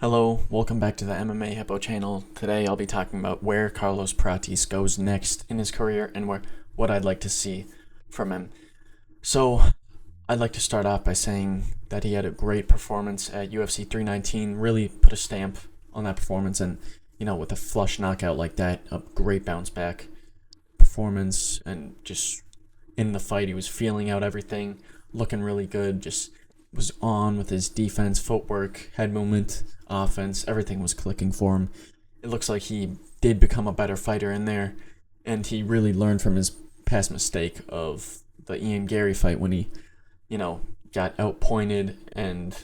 Hello, welcome back to the MMA Hippo channel. Today I'll be talking about where Carlos Prates goes next in his career and what I'd like to see from him. So, I'd like to start off by saying that he had a great performance at UFC 319, really put a stamp on that performance, and with a flush knockout like that, a great bounce back performance, and just in the fight he was feeling out everything, looking really good, just was on with his defense, footwork, head movement, offense, everything was clicking for him. It looks like he did become a better fighter in there, and he really learned from his past mistake of the Ian Garry fight when he, got outpointed and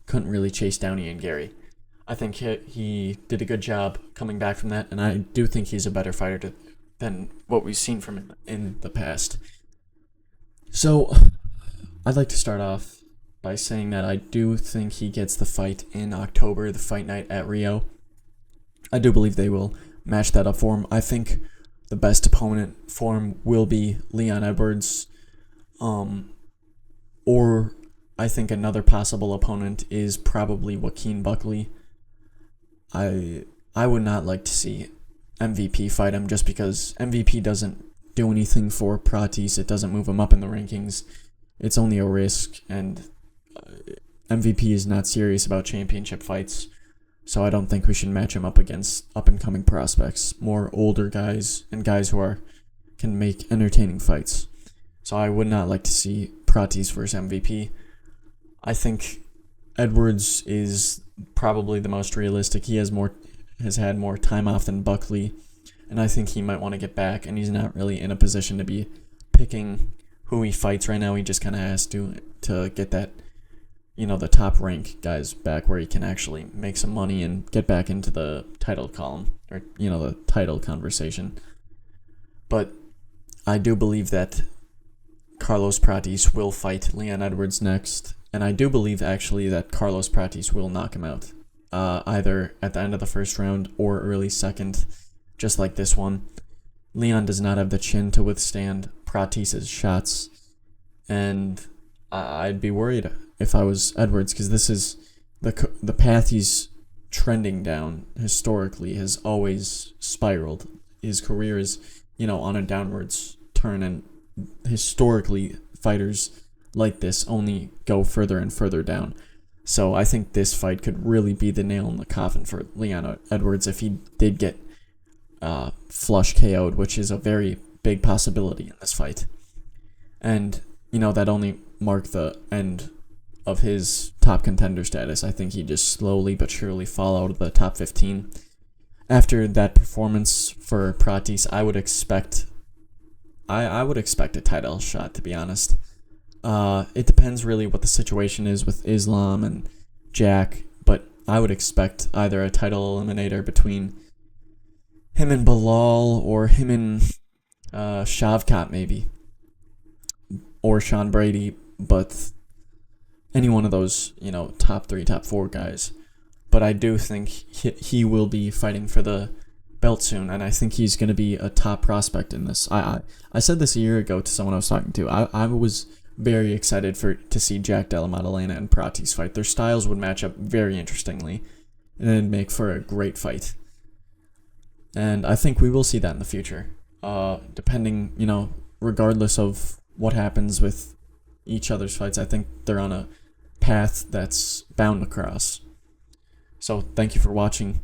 couldn't really chase down Ian Garry. I think he did a good job coming back from that, and I do think he's a better fighter than what we've seen from him in the past. So, I'd like to start off by saying that I do think he gets the fight in October, the fight night at Rio. I do believe they will match that up for him. I think the best opponent for him will be Leon Edwards. Or I think another possible opponent is probably Joaquin Buckley. I would not like to see MVP fight him just because MVP doesn't do anything for Prates. It doesn't move him up in the rankings. It's only a risk, and MVP is not serious about championship fights, so I don't think we should match him up against up-and-coming prospects, more older guys and guys who can make entertaining fights. So I would not like to see Prates versus MVP. I think Edwards is probably the most realistic. He has had more time off than Buckley, and I think he might want to get back, and he's not really in a position to be picking who he fights right now. He just kind of has to get that, the top rank guys back where he can actually make some money and get back into the title column or, the title conversation. But I do believe that Carlos Prates will fight Leon Edwards next, and I do believe actually that Carlos Prates will knock him out, either at the end of the first round or early second, just like this one. Leon does not have the chin to withstand Prates' shots, and I'd be worried if I was Edwards, because this is the path he's trending down historically has always spiraled. His career is, on a downwards turn, and historically fighters like this only go further and further down. So I think this fight could really be the nail in the coffin for Leon Edwards if he did get flush KO'd, which is a very big possibility in this fight. And, that only marked the end of his top contender status. I think he just slowly but surely fall out of the top 15. After that performance for Prates, I would expect a title shot, to be honest. It depends really what the situation is with Islam and Jack, but I would expect either a title eliminator between him and Bilal, or him and Shavkat maybe, or Sean Brady, but any one of those, top 3, top 4 guys. But I do think he will be fighting for the belt soon, and I think he's going to be a top prospect in this. I said this a year ago to someone I was talking to. I was very excited to see Jack Della Maddalena and Prates fight. Their styles would match up very interestingly, and it'd make for a great fight. And I think we will see that in the future, depending, regardless of what happens with each other's fights. I think they're on a path that's bound to cross. So thank you for watching.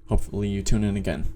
Hopefully you tune in again.